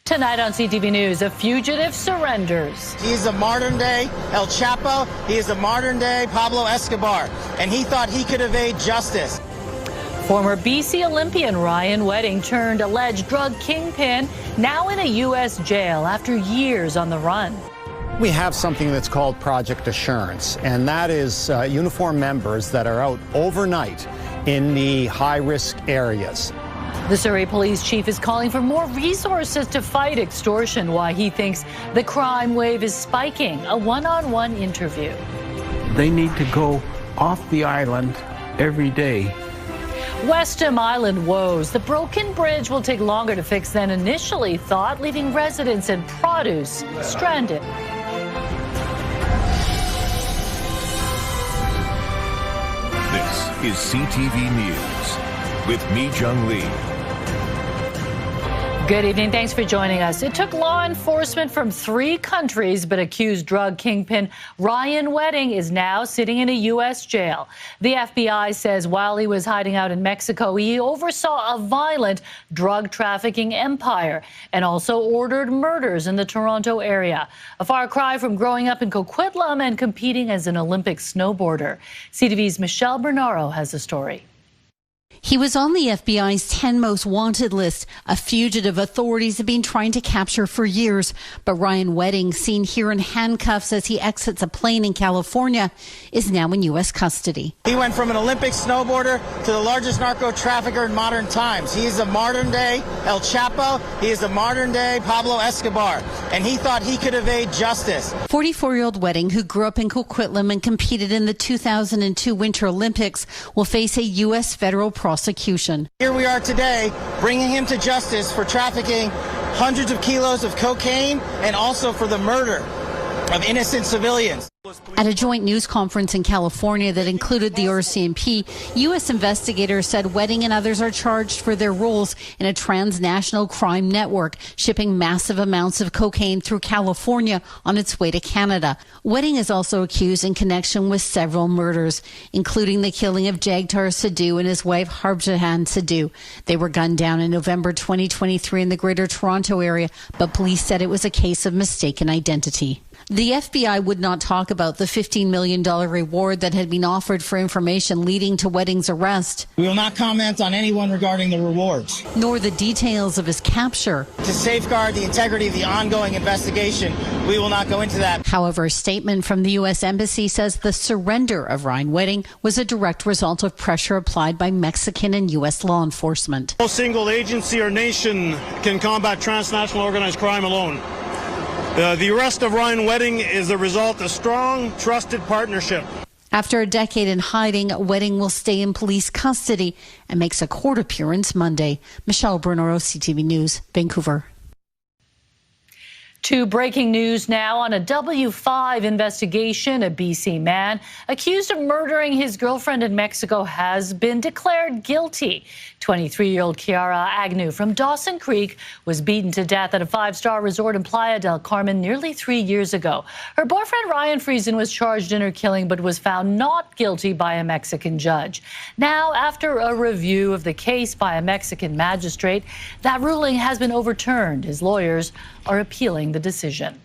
Tonight on CTV News, a fugitive surrenders. He's a modern-day El Chapo. He is a modern-day Pablo Escobar, and he thought he could evade justice. Former BC Olympian Ryan Wedding turned alleged drug kingpin, now in a U.S. jail after years on the run. We have something that's called Project Assurance, and that is uniformed members that are out overnight in the high-risk areas. The Surrey police chief is calling for more resources to fight extortion, why he thinks the crime wave is spiking. A one-on-one interview. They need to go off the island every day. Westminster Island woes. The broken bridge will take longer to fix than initially thought, leaving residents and produce stranded. This is CTV News with me, Jung Lee. Good evening. Thanks for joining us. It took law enforcement from 3 countries, but accused drug kingpin Ryan Wedding is now sitting in a U.S. jail. The FBI says while he was hiding out in Mexico, he oversaw a violent drug trafficking empire and also ordered murders in the Toronto area. A far cry from growing up in Coquitlam and competing as an Olympic snowboarder. CTV's Michelle Bernaro has the story. He was on the FBI's 10 most wanted list, a fugitive authorities have been trying to capture for years. But Ryan Wedding, seen here in handcuffs as he exits a plane in California, is now in U.S. custody. He went from an Olympic snowboarder to the largest narco trafficker in modern times. He is a modern-day El Chapo. He is a modern-day Pablo Escobar, and he thought he could evade justice. 44-year-old Wedding, who grew up in Coquitlam and competed in the 2002 Winter Olympics, will face a U.S. federal prosecution. Here we are today, bringing him to justice for trafficking hundreds of kilos of cocaine and also for the murder of innocent civilians. At a joint news conference in California that included the RCMP, U.S. investigators said Wedding and others are charged for their roles in a transnational crime network, shipping massive amounts of cocaine through California on its way to Canada. Wedding is also accused in connection with several murders, including the killing of Jagtar Sidhu and his wife Harbjahan Sidhu. They were gunned down in November 2023 in the Greater Toronto area, but police said it was a case of mistaken identity. The FBI would not talk about the $15 million reward that had been offered for information leading to Wedding's arrest. We will not comment on anyone regarding the rewards. Nor the details of his capture. To safeguard the integrity of the ongoing investigation, we will not go into that. However, a statement from the U.S. Embassy says the surrender of Ryan Wedding was a direct result of pressure applied by Mexican and U.S. law enforcement. No single agency or nation can combat transnational organized crime alone. The arrest of Ryan Wedding is a result of strong, trusted partnership. After a decade in hiding, Wedding will stay in police custody and makes a court appearance Monday. Michelle Bernaro, CTV News, Vancouver. To breaking news now on a W5 investigation. A BC man accused of murdering his girlfriend in Mexico has been declared guilty. 23-year-old Kiara Agnew from Dawson Creek was beaten to death at a 5-star resort in Playa del Carmen nearly 3 years ago. Her boyfriend Ryan Friesen was charged in her killing but was found not guilty by a Mexican judge. Now, after a review of the case by a Mexican magistrate, that ruling has been overturned. His lawyers are appealing the decision.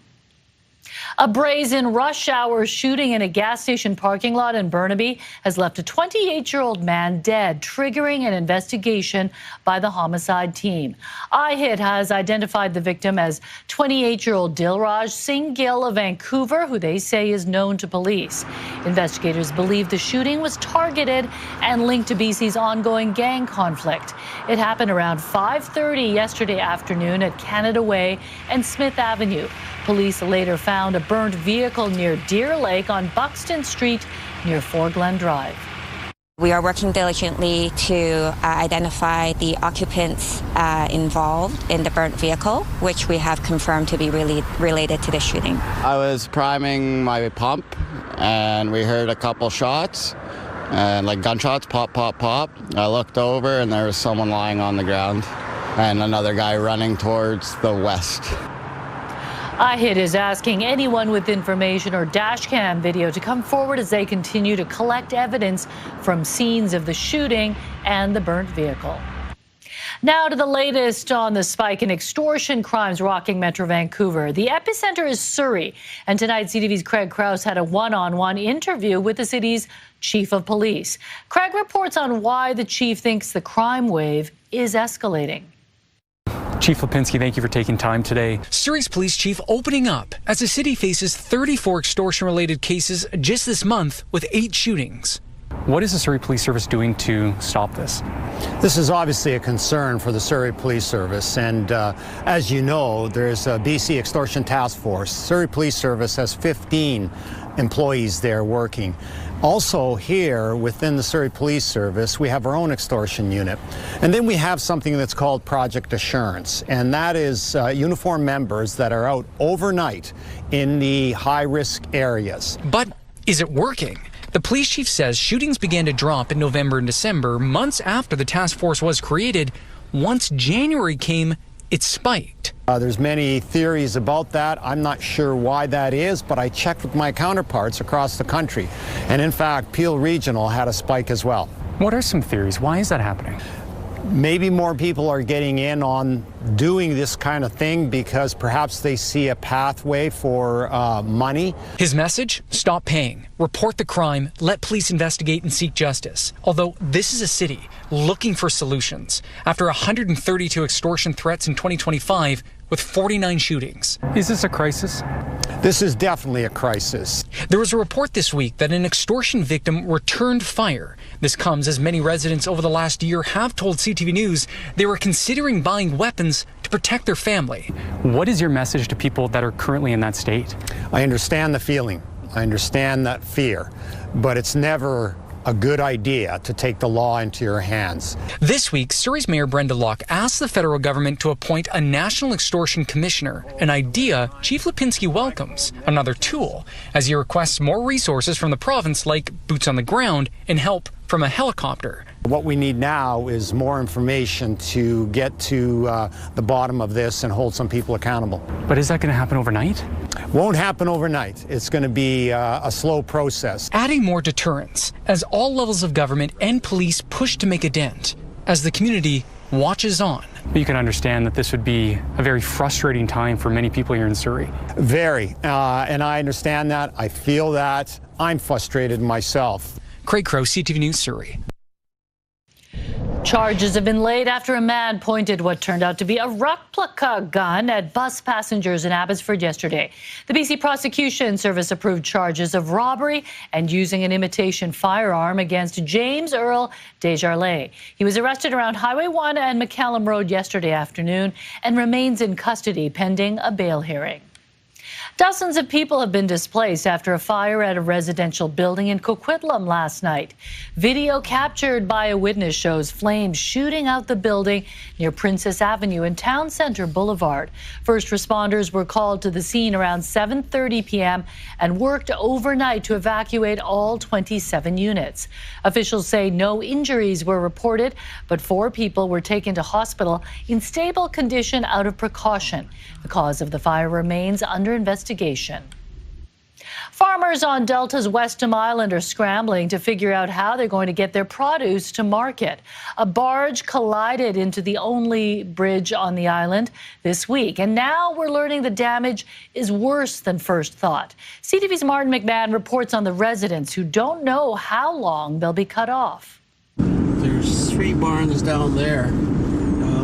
A brazen rush hour shooting in a gas station parking lot in Burnaby has left a 28-year-old man dead, triggering an investigation by the homicide team. iHit has identified the victim as 28-year-old Dilraj Singh Gill of Vancouver, who they say is known to police. Investigators believe the shooting was targeted and linked to BC's ongoing gang conflict. It happened around 5:30 yesterday afternoon at Canada Way and Smith Avenue. Police later found a burnt vehicle near Deer Lake on Buxton Street near Fort Glen Drive. We are working diligently to identify the occupants involved in the burnt vehicle, which we have confirmed to be really related to the shooting. I was priming my pump and we heard a couple shots and like gunshots, pop, pop, pop. I looked over and there was someone lying on the ground and another guy running towards the west. iHit is asking anyone with information or dashcam video to come forward as they continue to collect evidence from scenes of the shooting and the burnt vehicle. Now to the latest on the spike in extortion crimes rocking Metro Vancouver. The epicenter is Surrey, and tonight CTV's Craig Krause had a one-on-one interview with the city's chief of police. Craig reports on why the chief thinks the crime wave is escalating. Chief Lipinski, thank you for taking time today. Surrey's police chief opening up as the city faces 34 extortion-related cases just this month with 8 shootings. What is the Surrey Police Service doing to stop this? This is obviously a concern for the Surrey Police Service, and as you know, there's a BC Extortion Task Force. Surrey Police Service has 15 employees there working. Also here within the Surrey Police Service, we have our own extortion unit. And then we have something that's called Project Assurance, and that is uniformed members that are out overnight in the high-risk areas. But is it working? The police chief says shootings began to drop in November and December, months after the task force was created. Once January came, it spiked. There's many theories about that. I'm not sure why that is, but I checked with my counterparts across the country. And in fact, Peel Regional had a spike as well. What are some theories? Why is that happening? Maybe more people are getting in on doing this kind of thing because perhaps they see a pathway for money. His message? Stop paying. Report the crime. Let police investigate and seek justice. Although this is a city looking for solutions after 132 extortion threats in 2025 with 49 shootings. Is this a crisis? This is definitely a crisis. There was a report this week that an extortion victim returned fire. This comes as many residents over the last year have told CTV News they were considering buying weapons to protect their family. What is your message to people that are currently in that state? I understand the feeling. I understand that fear, but it's never a good idea to take the law into your hands. This week, Surrey's Mayor Brenda Locke asked the federal government to appoint a national extortion commissioner, an idea Chief Lipinski welcomes, another tool, as he requests more resources from the province like boots on the ground and help from a helicopter. What we need now is more information to get to the bottom of this and hold some people accountable. But is that going to happen overnight? Won't happen overnight. It's going to be a slow process. Adding more deterrence as all levels of government and police push to make a dent, as the community watches on. You can understand that this would be a very frustrating time for many people here in Surrey. Very, and I understand that. I feel that. I'm frustrated myself. Craig Krause, CTV News, Surrey. Charges have been laid after a man pointed what turned out to be a replica gun at bus passengers in Abbotsford yesterday. The BC Prosecution Service approved charges of robbery and using an imitation firearm against James Earl Desjardins. He was arrested around Highway 1 and McCallum Road yesterday afternoon and remains in custody pending a bail hearing. Dozens of people have been displaced after a fire at a residential building in Coquitlam last night. Video captured by a witness shows flames shooting out the building near Princess Avenue and Town Centre Boulevard. First responders were called to the scene around 7:30 p.m. and worked overnight to evacuate all 27 units. Officials say no injuries were reported, but 4 people were taken to hospital in stable condition out of precaution. The cause of the fire remains under investigation. Farmers on Delta's Westminster Island are scrambling to figure out how they're going to get their produce to market. A barge collided into the only bridge on the island this week, and now we're learning the damage is worse than first thought. CTV's Martin McMahon reports on the residents who don't know how long they'll be cut off. There's 3 barns down there.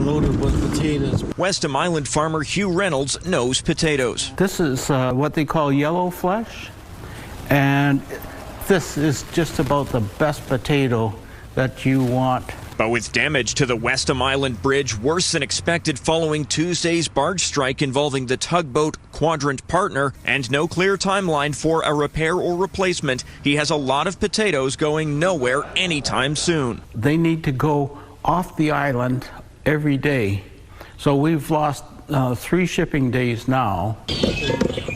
Loaded with potatoes. Westminster Island farmer Hugh Reynolds knows potatoes. This is what they call yellow flesh, and this is just about the best potato that you want. But with damage to the Westminster Island Bridge worse than expected following Tuesday's barge strike involving the tugboat Quadrant Partner and no clear timeline for a repair or replacement, he has a lot of potatoes going nowhere anytime soon. They need to go off the island every day. So we've lost 3 shipping days now.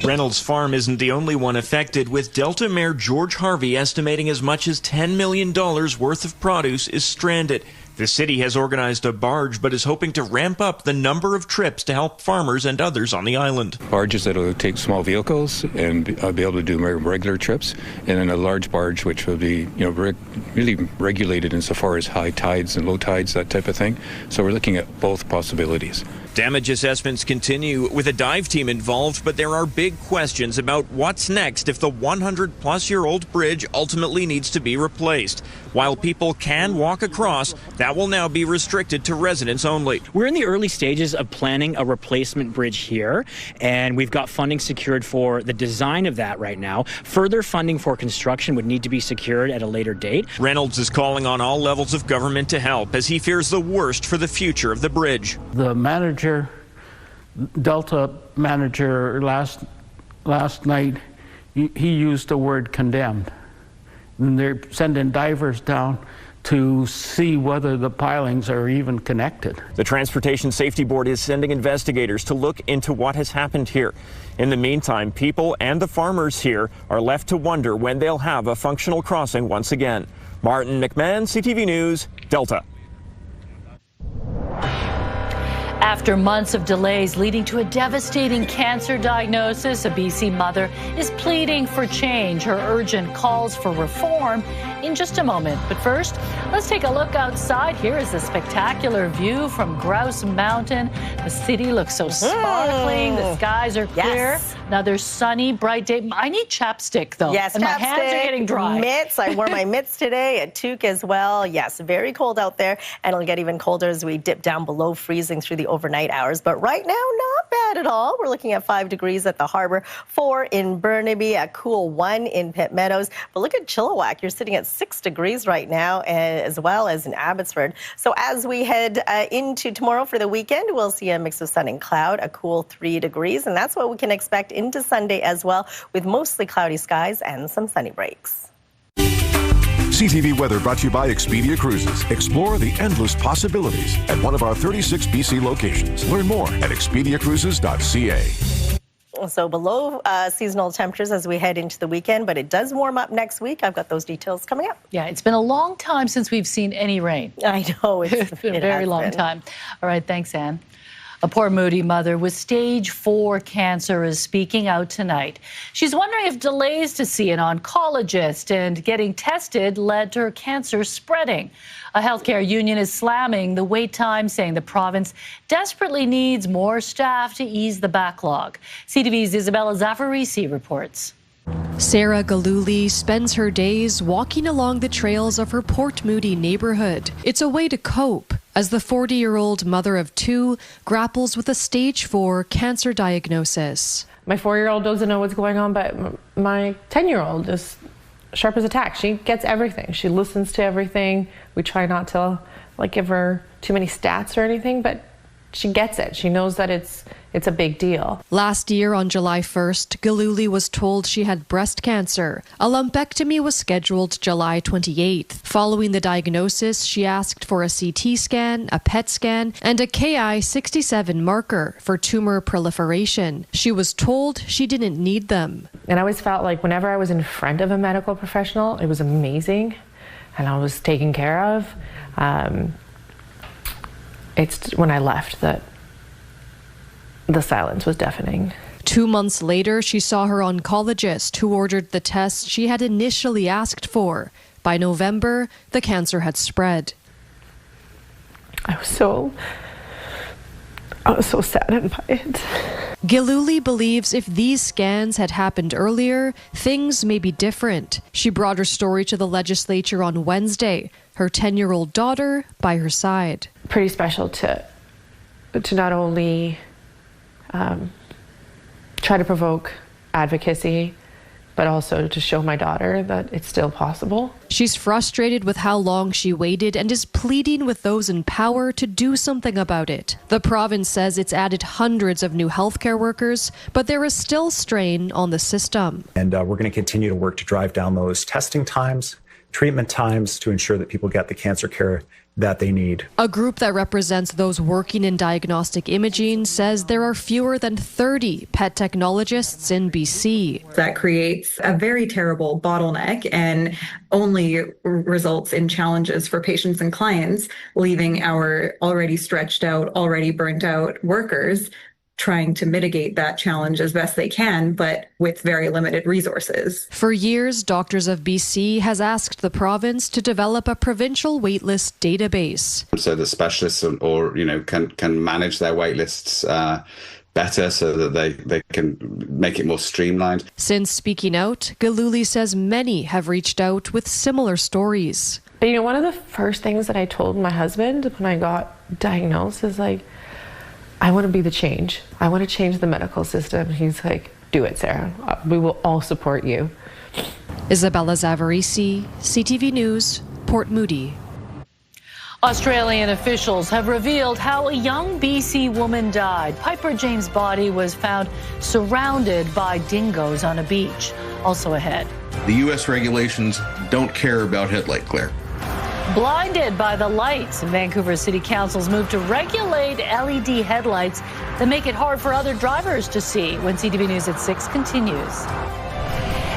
Reynolds' farm isn't the only one affected, with Delta Mayor George Harvey estimating as much as $10 million worth of produce is stranded. The city has organized a barge but is hoping to ramp up the number of trips to help farmers and others on the island. Barges that will take small vehicles and be able to do regular trips, and then a large barge which will be really regulated insofar as high tides and low tides, that type of thing. So we're looking at both possibilities. Damage assessments continue with a dive team involved, but there are big questions about what's next if the 100-plus-year-old bridge ultimately needs to be replaced. While people can walk across, that will now be restricted to residents only. We're in the early stages of planning a replacement bridge here, and we've got funding secured for the design of that right now. Further funding for construction would need to be secured at a later date. Reynolds is calling on all levels of government to help as he fears the worst for the future of the bridge. The Delta manager last night, he used the word condemned. And they're sending divers down to see whether the pilings are even connected. The Transportation Safety Board is sending investigators to look into what has happened here. In the meantime, people and the farmers here are left to wonder when they'll have a functional crossing once again. Martin McMahon, CTV News, Delta. After months of delays leading to a devastating cancer diagnosis, a BC mother is pleading for change. Her urgent calls for reform in just a moment. But first, let's take a look outside. Here is a spectacular view from Grouse Mountain. The city looks so sparkling. The skies are clear. Yes. Another sunny, bright day. I need chapstick, though. Yes, and chapstick, my hands are getting dry. Mitts. I wore my mitts today, a toque as well. Yes, very cold out there, and it'll get even colder as we dip down below freezing through the overnight hours. But right now, not bad at all. We're looking at 5 degrees at the harbor, 4 in Burnaby, a cool 1 in Pitt Meadows. But look at Chilliwack. You're sitting at 6 degrees right now, as well as in Abbotsford. So as we head into tomorrow for the weekend, we'll see a mix of sun and cloud, a cool 3 degrees. And that's what we can expect into Sunday as well, with mostly cloudy skies and some sunny breaks. CTV Weather brought to you by Expedia Cruises. Explore the endless possibilities at one of our 36 BC locations. Learn more at expediacruises.ca. So below seasonal temperatures as we head into the weekend, but it does warm up next week. I've got those details coming up. Yeah, it's been a long time since we've seen any rain. I know. It's been a very long time. All right, thanks, Anne. A poor moody mother with stage 4 cancer is speaking out tonight. She's wondering if delays to see an oncologist and getting tested led to her cancer spreading. A healthcare union is slamming the wait time, saying the province desperately needs more staff to ease the backlog. CTV's Isabella Zaffarisi reports. Sarah Galuli spends her days walking along the trails of her Port Moody neighborhood. It's a way to cope as the 40-year-old mother of 2 grapples with a stage 4 cancer diagnosis. My 4-year-old doesn't know what's going on, but my 10-year-old is sharp as a tack. She gets everything. She listens to everything. We try not to give her too many stats or anything, but she gets it. She knows that it's a big deal. Last year on July 1st, Galuli was told she had breast cancer. A lumpectomy was scheduled July 28th. Following the diagnosis, she asked for a CT scan, a PET scan, and a Ki-67 marker for tumor proliferation. She was told she didn't need them. And I always felt like whenever I was in front of a medical professional, it was amazing and I was taken care of. It's when I left that the silence was deafening. 2 months later, she saw her oncologist, who ordered the tests she had initially asked for. By November, the cancer had spread. I was so saddened by it. Galuli believes if these scans had happened earlier, things may be different. She brought her story to the legislature on Wednesday, her 10-year-old daughter by her side. Pretty special to not only try to provoke advocacy, but also to show my daughter that it's still possible. She's frustrated with how long she waited and is pleading with those in power to do something about it. The province says it's added hundreds of new healthcare workers, but there is still strain on the system. And we're going to continue to work to drive down those testing times, treatment times, to ensure that people get the cancer care that they need. A group that represents those working in diagnostic imaging says there are fewer than 30 PET technologists in BC. That creates a very terrible bottleneck and only results in challenges for patients and clients, leaving our already stretched out, already burnt out workers trying to mitigate that challenge as best they can, but with very limited resources. For years, Doctors of BC has asked the province to develop a provincial waitlist database. So the specialists can manage their waitlists better so that they can make it more streamlined. Since speaking out, Gillooly says many have reached out with similar stories. But one of the first things that I told my husband when I got diagnosed is I want to be the change. I want to change the medical system. He's like, do it, Sarah. We will all support you. Isabella Zavarisi, CTV News, Port Moody. Australian officials have revealed how a young BC woman died. Piper James' body was found surrounded by dingoes on a beach. Also ahead. The U.S. regulations don't care about headlight glare. Blinded by the lights, Vancouver City Council's move to regulate LED headlights that make it hard for other drivers to see. When CTV News at 6 continues.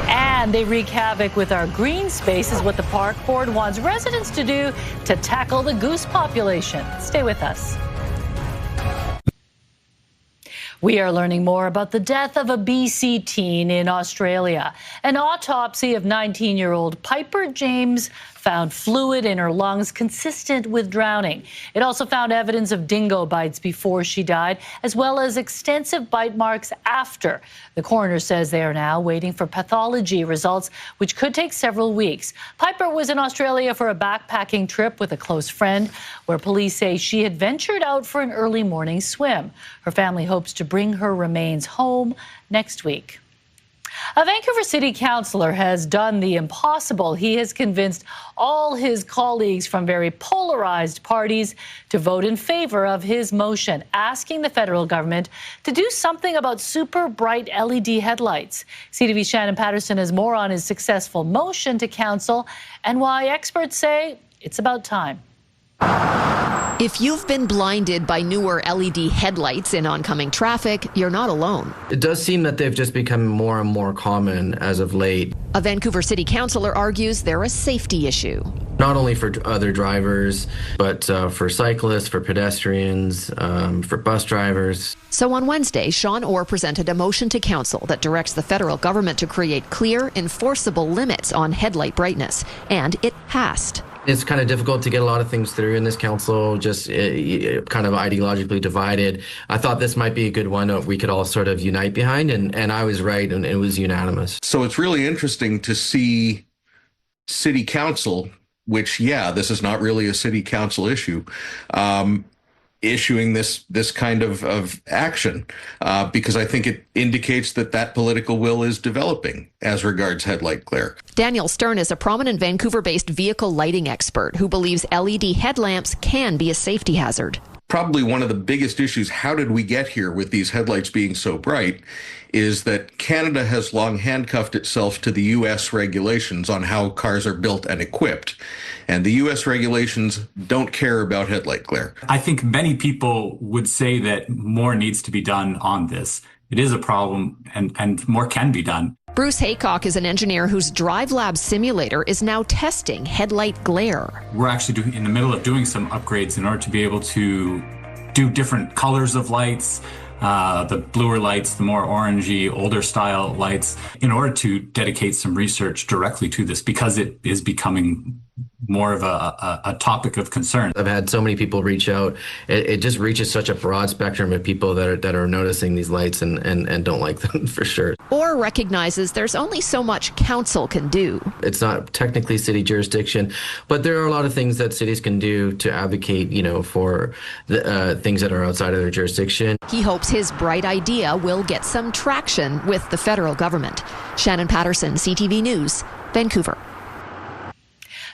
And they wreak havoc with our green spaces, what the park board wants residents to do to tackle the goose population. Stay with us. We are learning more about the death of a BC teen in Australia. An autopsy of 19-year-old Piper James found fluid in her lungs consistent with drowning. It also found evidence of dingo bites before she died, as well as extensive bite marks after. The coroner says they are now waiting for pathology results, which could take several weeks. Piper was in Australia for a backpacking trip with a close friend, where police say she had ventured out for an early morning swim. Her family hopes to bring her remains home next week. A Vancouver City Councillor has done the impossible. He has convinced all his colleagues from very polarized parties to vote in favor of his motion, asking the federal government to do something about super bright LED headlights. CTV's Shannon Patterson has more on his successful motion to council and why experts say it's about time. If you've been blinded by newer LED headlights in oncoming traffic, you're not alone. It does seem that they've just become more and more common as of late. A Vancouver City Councillor argues they're a safety issue. Not only for other drivers, but for cyclists, for pedestrians, for bus drivers. So on Wednesday, Sean Orr presented a motion to council that directs the federal government to create clear, enforceable limits on headlight brightness, and it passed. It's kind of difficult to get a lot of things through in this council, just kind of ideologically divided. I thought this might be a good one that we could all sort of unite behind, and I was right, and it was unanimous. So it's really interesting to see city council, which, this is not really a city council issue, issuing this kind of action, because I think it indicates that political will is developing as regards headlight glare. Daniel Stern is a prominent Vancouver-based vehicle lighting expert who believes LED headlamps can be a safety hazard. Probably one of the biggest issues, how did we get here with these headlights being so bright, is that Canada has long handcuffed itself to the U.S. regulations on how cars are built and equipped. And the U.S. regulations don't care about headlight glare. I think many people would say that more needs to be done on this. It is a problem, and more can be done. Bruce Haycock is an engineer whose Drive Lab simulator is now testing headlight glare. We're actually in the middle of doing some upgrades in order to be able to do different colors of lights, the bluer lights, the more orangey, older style lights, in order to dedicate some research directly to this, because it is becoming more of a topic of concern. I've had so many people reach out. It just reaches such a broad spectrum of people that are noticing these lights and don't like them for sure. Or recognizes there's only so much council can do. It's not technically city jurisdiction, but there are a lot of things that cities can do to advocate, for the things that are outside of their jurisdiction. He hopes his bright idea will get some traction with the federal government. Shannon Patterson, CTV News, Vancouver.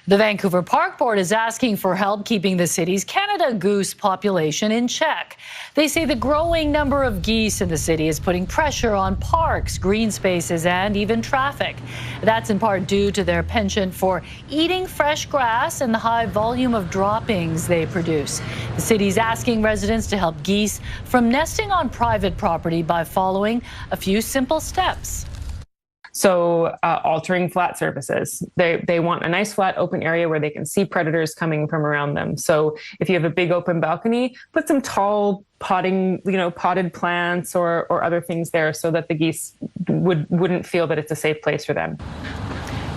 The Vancouver Park Board is asking for help keeping the city's Canada goose population in check. They say the growing number of geese in the city is putting pressure on parks, green spaces, and even traffic. That's in part due to their penchant for eating fresh grass and the high volume of droppings they produce. The city's asking residents to help geese from nesting on private property by following a few simple steps. So altering flat surfaces. They want a nice flat open area where they can see predators coming from around them. So if you have a big open balcony, put some tall potted plants or other things there so that the geese wouldn't feel that it's a safe place for them.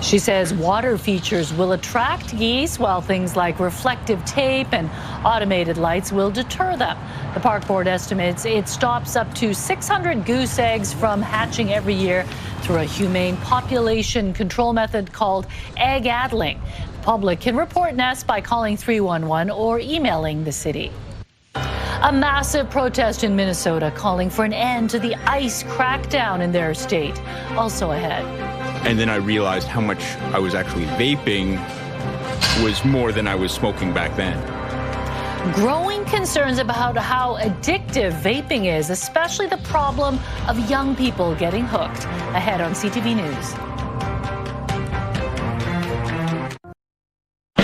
She says water features will attract geese, while things like reflective tape and automated lights will deter them. The park board estimates it stops up to 600 goose eggs from hatching every year through a humane population control method called egg addling. The public can report nests by calling 311 or emailing the city. A massive protest in Minnesota calling for an end to the ICE crackdown in their state. Also ahead. And then I realized how much I was actually vaping was more than I was smoking back then. Growing concerns about how addictive vaping is, especially the problem of young people getting hooked. Ahead on CTV News.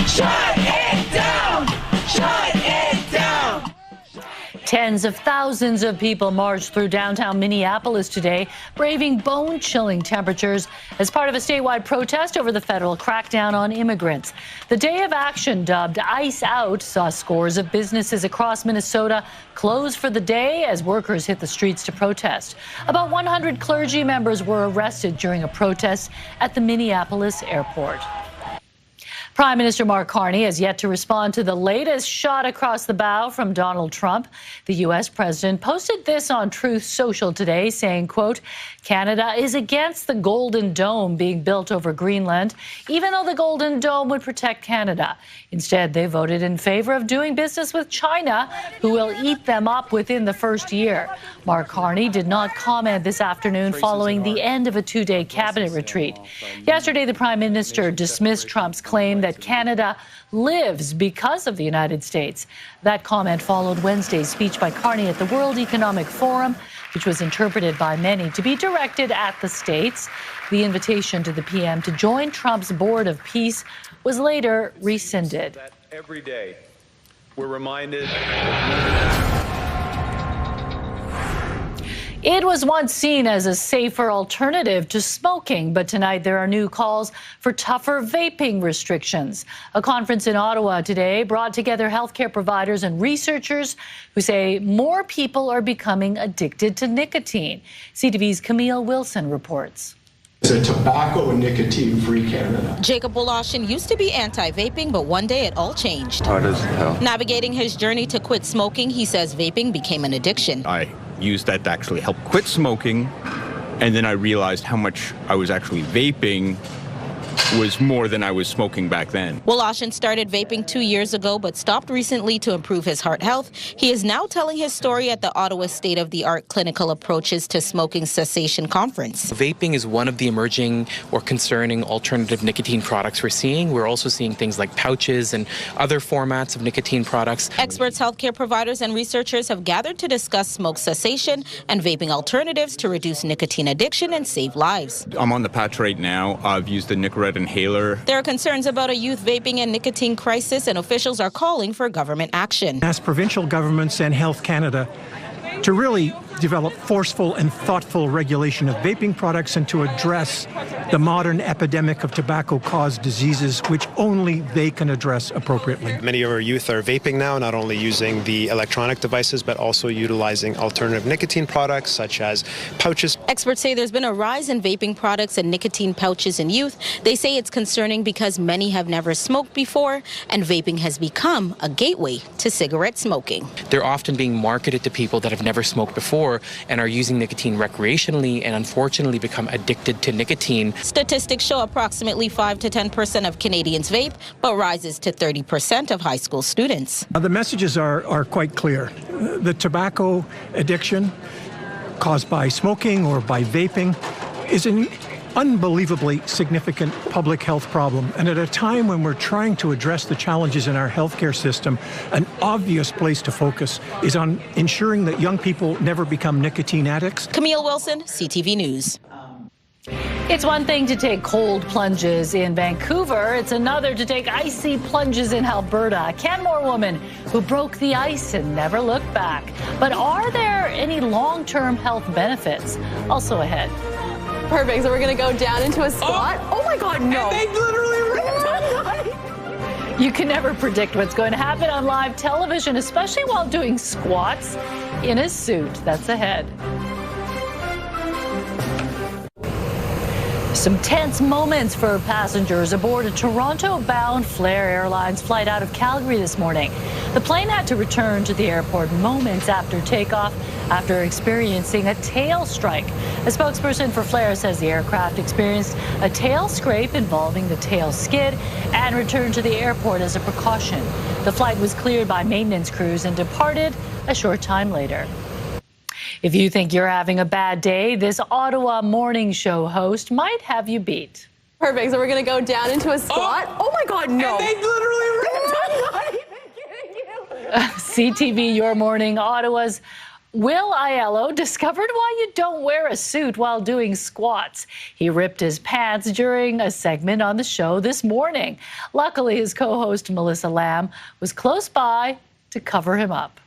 Shut it down! Shut it down! Tens of thousands of people marched through downtown Minneapolis today, braving bone-chilling temperatures as part of a statewide protest over the federal crackdown on immigrants. The day of action, dubbed Ice Out, saw scores of businesses across Minnesota close for the day as workers hit the streets to protest. About 100 clergy members were arrested during a protest at the Minneapolis airport. Prime Minister Mark Carney has yet to respond to the latest shot across the bow from Donald Trump. The U.S. president posted this on Truth Social today, saying, quote, Canada is against the Golden Dome being built over Greenland, even though the Golden Dome would protect Canada. Instead, they voted in favor of doing business with China, who will eat them up within the first year. Mark Carney did not comment this afternoon following the end of a two-day cabinet retreat. Yesterday, the Prime Minister dismissed Trump's claim that Canada lives because of the United States. That comment followed Wednesday's speech by Carney at the World Economic Forum, which was interpreted by many to be directed at the states. The invitation to the PM to join Trump's Board of Peace was later rescinded. Every day, we're reminded. It was once seen as a safer alternative to smoking, but tonight there are new calls for tougher vaping restrictions. A conference in Ottawa today brought together healthcare providers and researchers who say more people are becoming addicted to nicotine. CTV's Camille Wilson reports. It's a tobacco and nicotine-free Canada. Jacob Woloshin used to be anti-vaping, but one day it all changed. Hard as hell. Navigating his journey to quit smoking, he says vaping became an addiction. I used that to actually help quit smoking, and then I realized how much I was actually vaping was more than I was smoking back then. Woloshin started vaping 2 years ago, but stopped recently to improve his heart health. He is now telling his story at the Ottawa State-of-the-Art Clinical Approaches to Smoking Cessation Conference. Vaping is one of the emerging or concerning alternative nicotine products we're seeing. We're also seeing things like pouches and other formats of nicotine products. Experts, healthcare providers, and researchers have gathered to discuss smoke cessation and vaping alternatives to reduce nicotine addiction and save lives. I'm on the patch right now. I've used the Nicorette inhaler. There are concerns about a youth vaping and nicotine crisis, and officials are calling for government action. Ask provincial governments and Health Canada to really develop forceful and thoughtful regulation of vaping products and to address the modern epidemic of tobacco-caused diseases, which only they can address appropriately. Many of our youth are vaping now, not only using the electronic devices, but also utilizing alternative nicotine products such as pouches. Experts say there's been a rise in vaping products and nicotine pouches in youth. They say it's concerning because many have never smoked before, and vaping has become a gateway to cigarette smoking. They're often being marketed to people that have never smoked before and are using nicotine recreationally and unfortunately become addicted to nicotine. Statistics show approximately 5 to 10% of Canadians vape, but rises to 30% of high school students. The messages are quite clear. The tobacco addiction caused by smoking or by vaping is an unbelievably significant public health problem. And at a time when we're trying to address the challenges in our healthcare system, an obvious place to focus is on ensuring that young people never become nicotine addicts. Camille Wilson, CTV News. It's one thing to take cold plunges in Vancouver. It's another to take icy plunges in Alberta. A Canmore woman who broke the ice and never looked back. But are there any long-term health benefits? Also ahead. Perfect. So we're going to go down into a squat. Oh my God, no. And they literally ripped. You can never predict what's going to happen on live television, especially while doing squats in a suit. That's ahead. Some tense moments for passengers aboard a Toronto-bound Flair Airlines flight out of Calgary this morning. The plane had to return to the airport moments after takeoff after experiencing a tail strike. A spokesperson for Flair says the aircraft experienced a tail scrape involving the tail skid and returned to the airport as a precaution. The flight was cleared by maintenance crews and departed a short time later. If you think you're having a bad day, this Ottawa morning show host might have you beat. Perfect. So we're going to go down into a squat. Oh my God, no. And they literally ripped. CTV Your Morning Ottawa's Will Aiello discovered why you don't wear a suit while doing squats. He ripped his pants during a segment on the show this morning. Luckily, his co-host Melissa Lamb was close by to cover him up.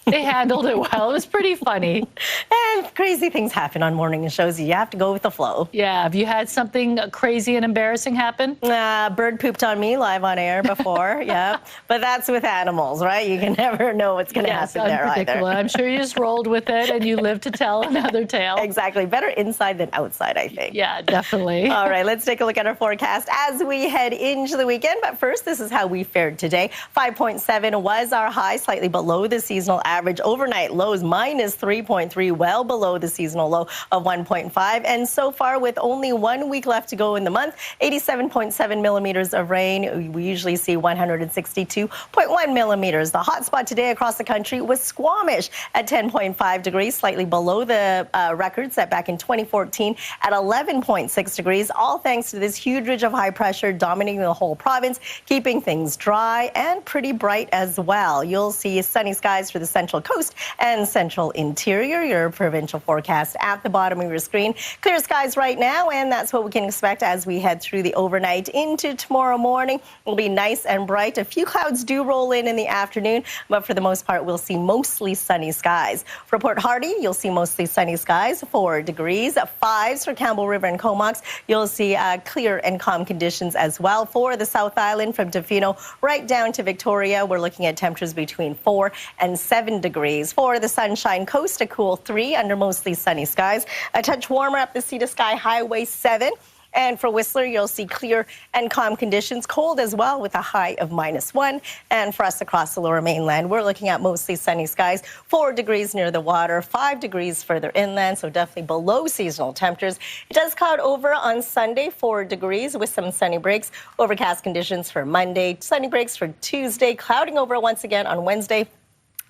They handled it well. It was pretty funny. And crazy things happen on morning shows. You have to go with the flow. Yeah. Have you had something crazy and embarrassing happen? Bird pooped on me live on air before. Yeah. But that's with animals, right? You can never know what's going to happen there either. I'm sure you just rolled with it and you lived to tell another tale. Exactly. Better inside than outside, I think. Yeah, definitely. All right. Let's take a look at our forecast as we head into the weekend. But first, this is how we fared today. 5.7 was our high, slightly below the seasonal average. Overnight lows minus 3.3, well below the seasonal low of 1.5. And so far, with only 1 week left to go in the month, 87.7 millimeters of rain. We usually see 162.1 millimeters. The hot spot today across the country was Squamish at 10.5 degrees, slightly below the record set back in 2014 at 11.6 degrees, all thanks to this huge ridge of high pressure dominating the whole province, keeping things dry and pretty bright as well. You'll see sunny skies for the central coast and central interior. Your provincial forecast at the bottom of your screen. Clear skies right now, and that's what we can expect as we head through the overnight into tomorrow morning. It'll be nice and bright. A few clouds do roll in the afternoon, but for the most part, we'll see mostly sunny skies. For Port Hardy, you'll see mostly sunny skies, 4 degrees. 5s for Campbell River and Comox. You'll see clear and calm conditions as well. For the South Island, from Tofino right down to Victoria, we're looking at temperatures between 4 and 7 degrees. For the Sunshine Coast, a cool 3 under mostly sunny skies. A touch warmer up the Sea to Sky Highway 7. And for Whistler, you'll see clear and calm conditions, cold as well with a high of -1. And for us across the Lower Mainland, we're looking at mostly sunny skies, 4 degrees near the water, 5 degrees further inland, so definitely below seasonal temperatures. It does cloud over on Sunday, 4 degrees with some sunny breaks. Overcast conditions for Monday, sunny breaks for Tuesday, clouding over once again on Wednesday.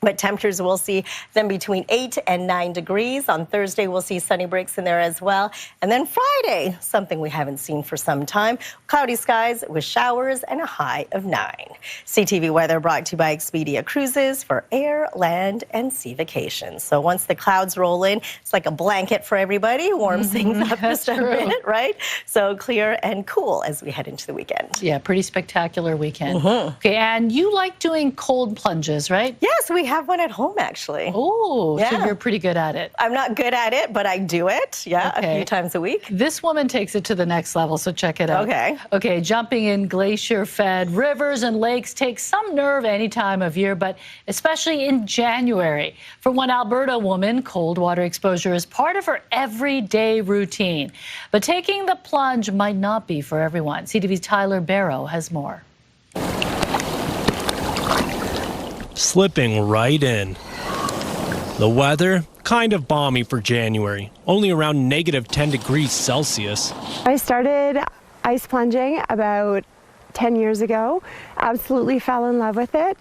But temperatures, we'll see them between 8 and 9 degrees. On Thursday, we'll see sunny breaks in there as well. And then Friday, something we haven't seen for some time, cloudy skies with showers and a high of 9. CTV weather brought to you by Expedia Cruises for air, land, and sea vacations. So once the clouds roll in, it's like a blanket for everybody, warms things up just a bit, right? So clear and cool as we head into the weekend. Yeah, pretty spectacular weekend. Okay, and you like doing cold plunges, right? Yes, we have one at home, actually. Oh, yeah. So you're pretty good at it. I'm not good at it, but I do it, a few times a week. This woman takes it to the next level, so check it out. Okay, jumping in glacier-fed rivers and lakes takes some nerve any time of year, but especially in January. For one Alberta woman, cold water exposure is part of her everyday routine. But taking the plunge might not be for everyone. CTV's Tyler Barrow has more. Slipping right in. The weather, kind of balmy for January, only around -10 degrees Celsius. I started ice plunging about 10 years ago. Absolutely fell in love with it.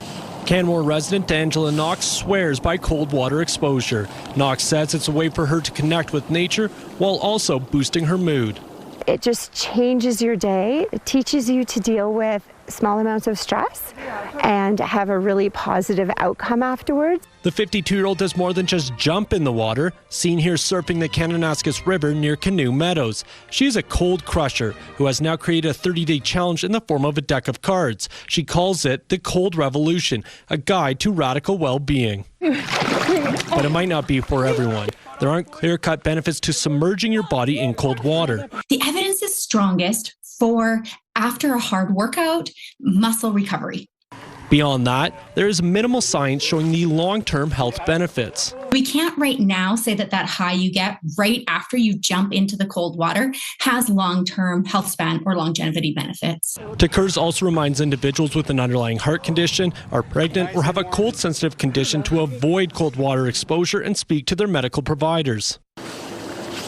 Canmore resident Angela Knox swears by cold water exposure. Knox says it's a way for her to connect with nature while also boosting her mood. It just changes your day. It teaches you to deal with small amounts of stress and have a really positive outcome afterwards. The 52-year-old does more than just jump in the water, seen here surfing the Kananaskis River near Canoe Meadows. She is a cold crusher who has now created a 30-day challenge in the form of a deck of cards. She calls it the Cold Revolution, a guide to radical well-being. But it might not be for everyone. There aren't clear-cut benefits to submerging your body in cold water. The evidence is strongest for after a hard workout, muscle recovery. Beyond that, there is minimal science showing the long-term health benefits. We can't right now say that high you get right after you jump into the cold water has long-term health span or longevity benefits. Takurs also reminds individuals with an underlying heart condition, are pregnant, or have a cold-sensitive condition to avoid cold water exposure and speak to their medical providers.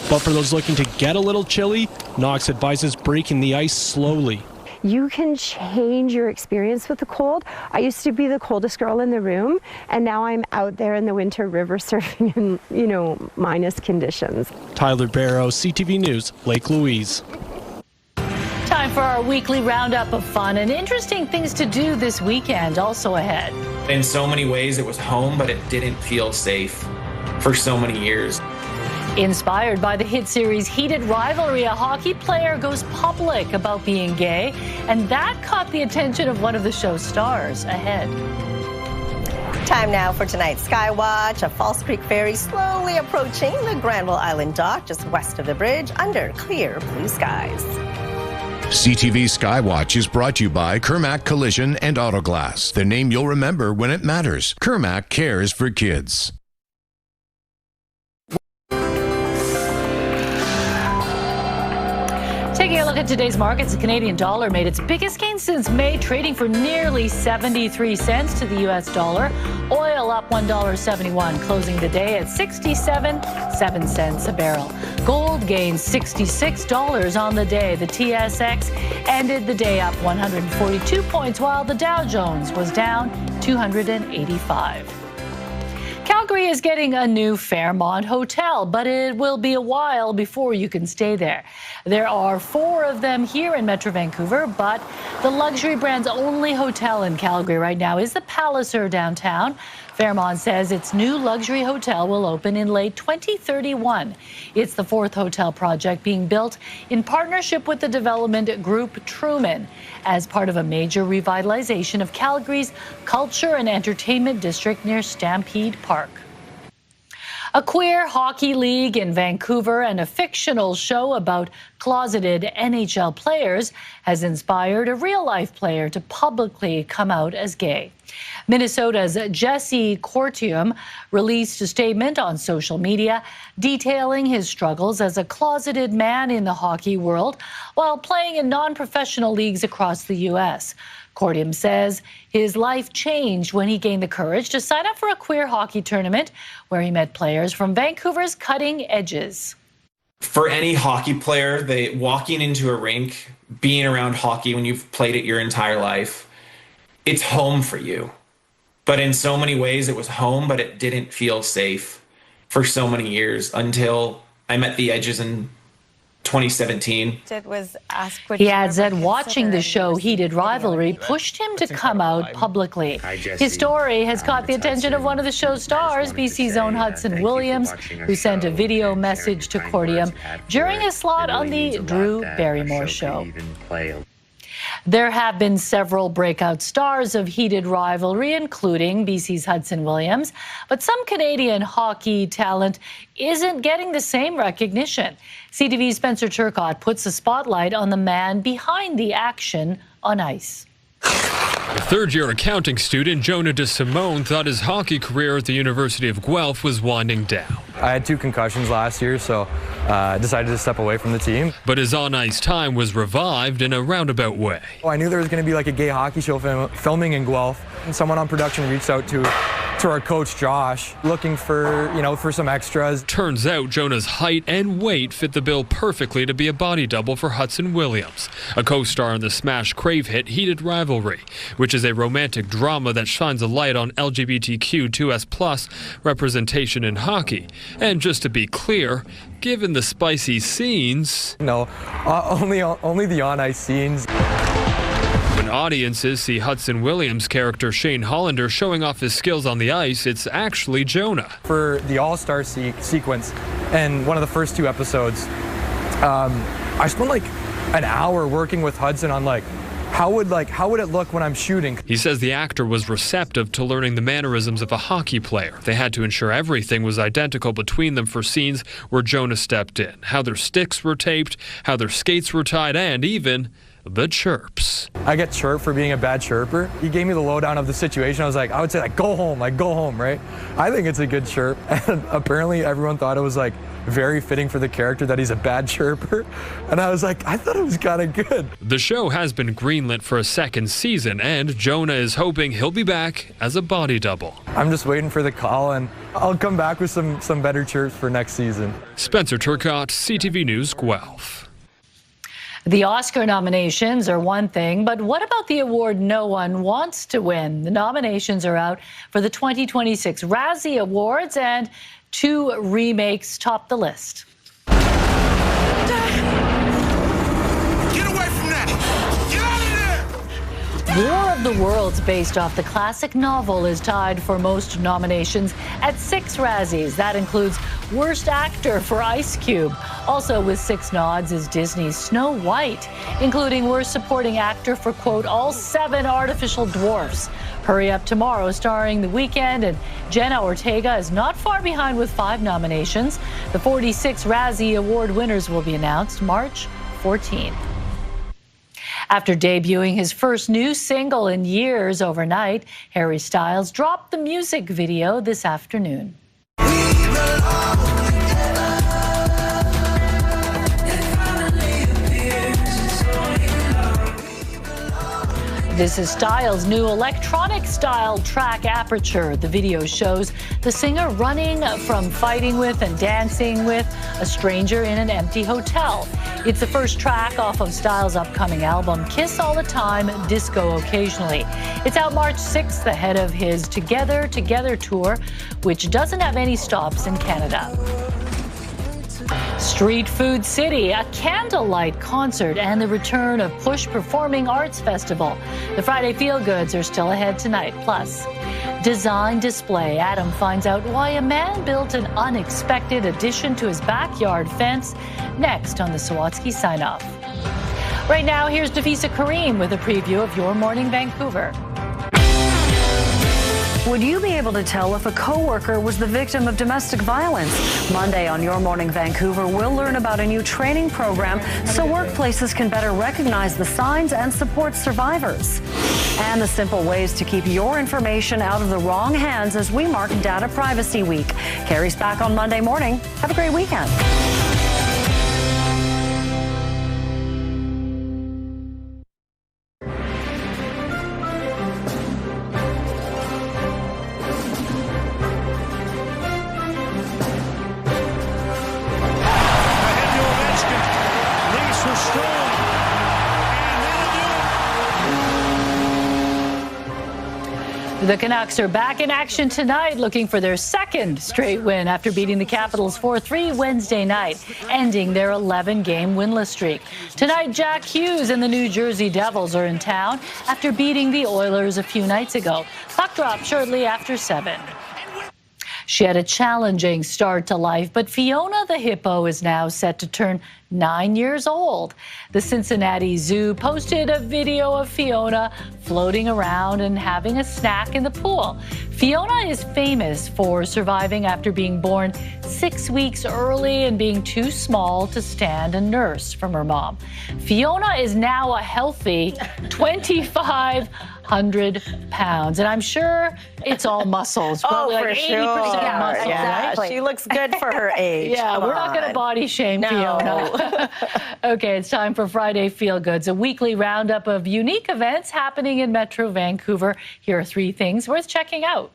But for those looking to get a little chilly, Knox advises breaking the ice slowly. You can change your experience with the cold. I used to be the coldest girl in the room, and now I'm out there in the winter river surfing in, minus conditions. Tyler Barrow, CTV News, Lake Louise. Time for our weekly roundup of fun and interesting things to do this weekend, also ahead. In so many ways, it was home, but it didn't feel safe for so many years. Inspired by the hit series Heated Rivalry, a hockey player goes public about being gay, and that caught the attention of one of the show's stars. Ahead. Time now for tonight's Skywatch. A False Creek ferry slowly approaching the Granville Island dock just west of the bridge under clear blue skies. CTV Skywatch is brought to you by Kermac Collision and Autoglass, the name you'll remember when it matters. Kermac cares for kids. Taking a look at today's markets, the Canadian dollar made its biggest gain since May, trading for nearly 73 cents to the U.S. dollar. Oil up $1.71, closing the day at 67.7 a barrel. Gold gained $66 on the day. The TSX ended the day up 142 points, while the Dow Jones was down 285. Calgary is getting a new Fairmont hotel, but it will be a while before you can stay there. There are 4 of them here in Metro Vancouver, but the luxury brand's only hotel in Calgary right now is the Palliser downtown. Fairmont says its new luxury hotel will open in late 2031. It's the 4th hotel project being built in partnership with the development group Truman as part of a major revitalization of Calgary's culture and entertainment district near Stampede Park. A queer hockey league in Vancouver and a fictional show about closeted NHL players has inspired a real-life player to publicly come out as gay. Minnesota's Jesse Courtium released a statement on social media detailing his struggles as a closeted man in the hockey world while playing in non-professional leagues across the U.S. Courtium says his life changed when he gained the courage to sign up for a queer hockey tournament where he met players from Vancouver's cutting edges. For any hockey player, walking into a rink, being around hockey when you've played it your entire life, it's home for you. But in so many ways, it was home, but it didn't feel safe for so many years until I met the Edges in 2017. He adds that watching the show Heated Rivalry pushed him to come out publicly. His story has caught the attention of one of the show's stars, BC's own Hudson Williams, who sent a video message to Courtium during a slot on the Drew Barrymore show. There have been several breakout stars of Heated Rivalry, including BC's Hudson Williams, but some Canadian hockey talent isn't getting the same recognition. CTV's Spencer Turcotte puts the spotlight on the man behind the action on ice. A third-year accounting student, Jonah de Simone, thought his hockey career at the University of Guelph was winding down. I had 2 concussions last year, so I decided to step away from the team. But his on-ice time was revived in a roundabout way. I knew there was going to be like a gay hockey show filming in Guelph, and someone on production reached out to to our coach Josh, looking for, for some extras. Turns out Jonah's height and weight fit the bill perfectly to be a body double for Hudson Williams, a co-star in the smash Crave hit Heated Rivalry, which is a romantic drama that shines a light on LGBTQ2S+ representation in hockey. And just to be clear, given the spicy scenes... No, only the on-ice scenes. When audiences see Hudson Williams' character Shane Hollander showing off his skills on the ice, it's actually Jonah. For the All-Star sequence and one of the first 2 episodes, I spent like an hour working with Hudson on how would it look when I'm shooting? He says the actor was receptive to learning the mannerisms of a hockey player. They had to ensure everything was identical between them for scenes where Jonah stepped in, how their sticks were taped, how their skates were tied, and even the chirps. I get chirped for being a bad chirper. He gave me the lowdown of the situation. I would say go home, right? I think it's a good chirp. And apparently everyone thought it was very fitting for the character that he's a bad chirper. And I was I thought it was kind of good. The show has been greenlit for a 2nd season, and Jonah is hoping he'll be back as a body double. I'm just waiting for the call, and I'll come back with some better chirps for next season. Spencer Turcotte, CTV News, Guelph. The Oscar nominations are one thing, but what about the award no one wants to win? The nominations are out for the 2026 Razzie Awards, and 2 remakes top the list. Get away from that! Get out of there! War of the Worlds, based off the classic novel, is tied for most nominations at 6 Razzies. That includes Worst Actor for Ice Cube. Also with 6 nods is Disney's Snow White, including Worst Supporting Actor for, quote, all 7 artificial dwarfs. Hurry Up Tomorrow, starring The Weeknd and Jenna Ortega, is not far behind with 5 nominations. The 46 Razzie Award winners will be announced March 14th. After debuting his first new single in years overnight, Harry Styles dropped the music video this afternoon. This is Styles' new electronic-style track, Aperture. The video shows the singer running from fighting with and dancing with a stranger in an empty hotel. It's the first track off of Styles' upcoming album, Kiss All the Time, Disco Occasionally. It's out March 6th, ahead of his Together Together tour, which doesn't have any stops in Canada. Street Food City, a candlelight concert, and the return of Push Performing Arts Festival. The Friday Feelgoods are still ahead tonight. Plus, design display. Adam finds out why a man built an unexpected addition to his backyard fence. Next on the Sawatsky Sign-Off. Right now, here's Nafisa Kareem with a preview of Your Morning Vancouver. Would you be able to tell if a coworker was the victim of domestic violence? Monday on Your Morning Vancouver, we'll learn about a new training program so workplaces can better recognize the signs and support survivors. And the simple ways to keep your information out of the wrong hands as we mark Data Privacy Week. Carrie's back on Monday morning. Have a great weekend. The Canucks are back in action tonight, looking for their 2nd straight win after beating the Capitals 4-3 Wednesday night, ending their 11-game winless streak. Tonight, Jack Hughes and the New Jersey Devils are in town after beating the Oilers a few nights ago. Puck drop shortly after 7. She had a challenging start to life, but Fiona the Hippo is now set to turn 9 years old. The Cincinnati Zoo posted a video of Fiona floating around and having a snack in the pool. Fiona is famous for surviving after being born 6 weeks early and being too small to stand and nurse from her mom. Fiona is now a healthy 2,500 pounds, and I'm sure it's all muscles. Probably for 80% sure. muscle, Yeah, right? she looks good for her age. Yeah, Come we're not going to on. body shame Fiona. Okay, it's time for Friday Feelgoods, a weekly roundup of unique events happening in Metro Vancouver. Here are 3 things worth checking out.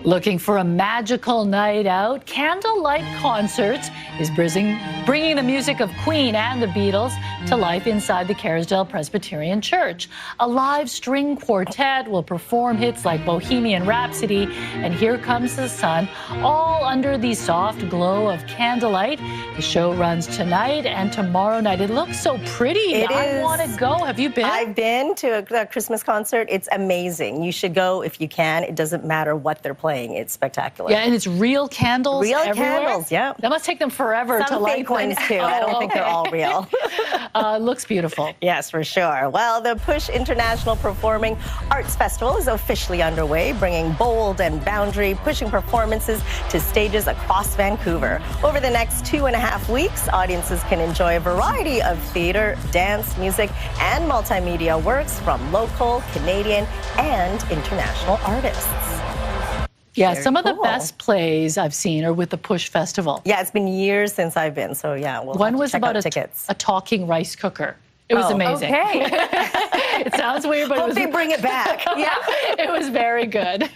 Looking for a magical night out? Candlelight Concerts is bringing the music of Queen and the Beatles to life inside the Kerrisdale Presbyterian Church. A live string quartet will perform hits like Bohemian Rhapsody and Here Comes the Sun, all under the soft glow of candlelight. The show runs tonight and tomorrow night. It looks so pretty. I want to go. Have you been? I've been to a Christmas concert. It's amazing. You should go if you can. It doesn't matter what they're playing. It's spectacular. Yeah, and it's real candles everywhere. Candles, yeah. That must take them forever to light. Some fake ones, too. I don't think they're all real. Looks beautiful. Yes, for sure. Well, the Push International Performing Arts Festival is officially underway, bringing bold and boundary-pushing performances to stages across Vancouver. Over the next 2.5 weeks, audiences can enjoy a variety of theatre, dance, music, and multimedia works from local, Canadian, and international artists. Yeah, some of the best plays I've seen are with the Push Festival. Yeah, it's been years since I've been, so yeah, we'll One have to was check about out tickets. a talking rice cooker. It was amazing. Okay. It sounds weird, but Hope they bring it back. Yeah, it was very good.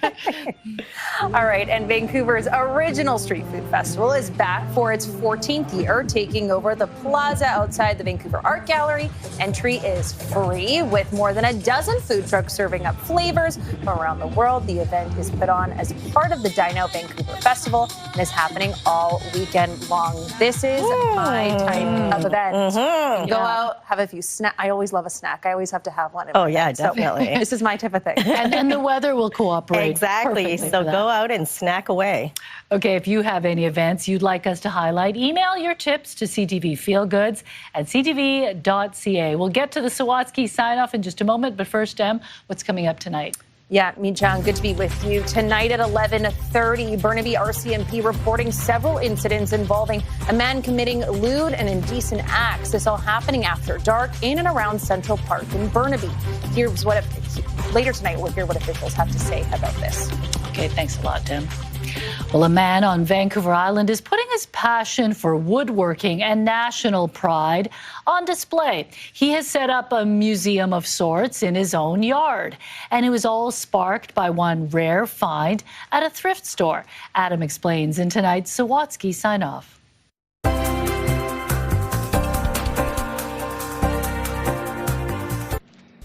All right, and Vancouver's original street food festival is back for its 14th year, taking over the plaza outside the Vancouver Art Gallery. Entry is free, with more than a dozen food trucks serving up flavors from around the world. The event is put on as part of the Dine Out Vancouver Festival and is happening all weekend long. This is my type of event. You can go out, have a few snacks. I always love a snack. I always have to have one. Oh, yeah, definitely. So, this is my type of thing. And then the weather will cooperate. Exactly. So go out and snack away. Okay, if you have any events you'd like us to highlight, email your tips to CTV Feelgoods at ctv.ca. We'll get to the Sawatsky sign-off in just a moment, but first, Em, what's coming up tonight? Yeah, Min-Chang, good to be with you. Tonight at 11:30, Burnaby RCMP reporting several incidents involving a man committing lewd and indecent acts. This all happening after dark in and around Central Park in Burnaby. Later tonight, we'll hear what officials have to say about this. Okay, thanks a lot, Tim. Well, a man on Vancouver Island is putting his passion for woodworking and national pride on display. He has set up a museum of sorts in his own yard, and it was all sparked by one rare find at a thrift store. Adam explains in tonight's Sawatsky sign-off.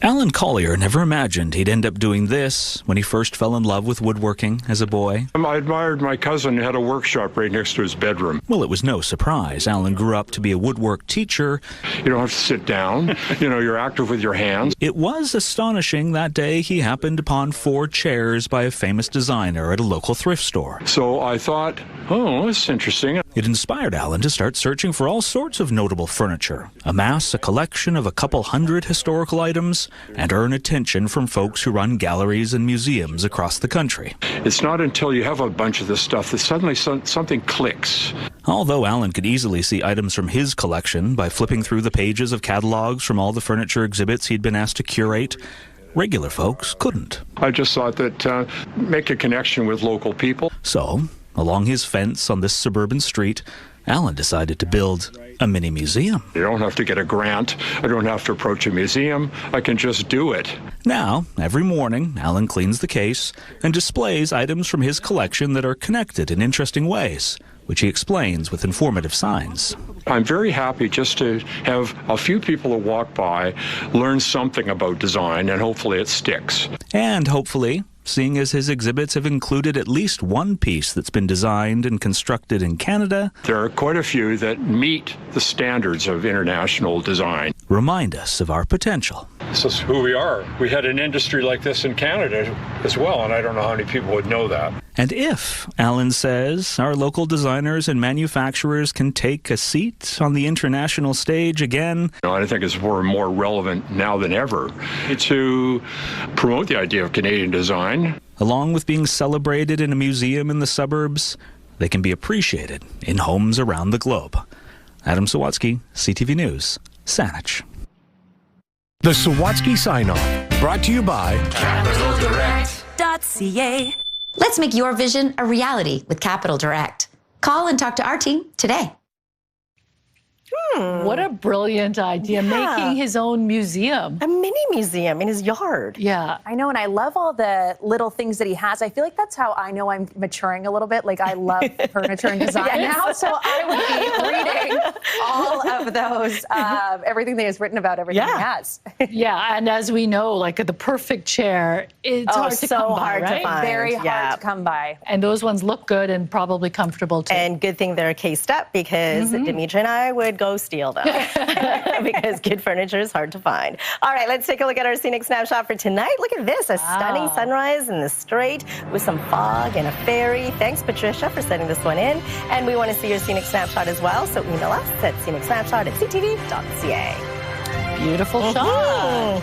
Alan Collier never imagined he'd end up doing this when he first fell in love with woodworking as a boy. I admired my cousin who had a workshop right next to his bedroom. Well, it was no surprise. Alan grew up to be a woodwork teacher. You don't have to sit down. You're active with your hands. It was astonishing that day he happened upon 4 chairs by a famous designer at a local thrift store. So I thought, oh, this is interesting. It inspired Alan to start searching for all sorts of notable furniture, amass a collection of a couple hundred historical items, and earn attention from folks who run galleries and museums across the country. It's not until you have a bunch of this stuff that suddenly something clicks. Although Alan could easily see items from his collection by flipping through the pages of catalogs from all the furniture exhibits he'd been asked to curate, regular folks couldn't. I just thought that make a connection with local people. So, along his fence on this suburban street, Alan decided to build a mini museum. You don't have to get a grant. I don't have to approach a museum. I can just do it. Now, every morning, Alan cleans the case and displays items from his collection that are connected in interesting ways, which he explains with informative signs. I'm very happy just to have a few people that walk by learn something about design, and hopefully it sticks. And hopefully, seeing as his exhibits have included at least one piece that's been designed and constructed in Canada, there are quite a few that meet the standards of international design. Remind us of our potential. This is who we are. We had an industry like this in Canada as well, and I don't know how many people would know that. And if, Alan says, our local designers and manufacturers can take a seat on the international stage again, I think it's more relevant now than ever to promote the idea of Canadian design. Along with being celebrated in a museum in the suburbs, they can be appreciated in homes around the globe. Adam Sawatsky, CTV News, Saanich. The Sawatsky sign-off, brought to you by CapitalDirect.ca. Let's make your vision a reality with Capital Direct. Call and talk to our team today. What a brilliant idea, making his own museum. A mini museum in his yard. Yeah. I know, and I love all the little things that he has. I feel like that's how I know I'm maturing a little bit. Like, I love furniture and design now, so I would be reading all of those, everything that he's written about, everything he has. Yeah, and as we know, like the perfect chair, it's hard to so come by, hard to right? find. Very hard to come by. And those ones look good and probably comfortable too. And good thing they're cased up, because Dimitri and I would go steal them because good furniture is hard to find. All right, let's take a look at our scenic snapshot for tonight. Look at this, a stunning sunrise in the Strait with some fog and a ferry. Thanks, Patricia, for sending this one in. And we want to see your scenic snapshot as well, so email us at scenicsnapshot@ctv.ca. Beautiful shot.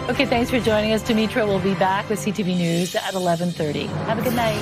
Okay, thanks for joining us. Dimitra will be back with CTV News at 11:30. Have a good night.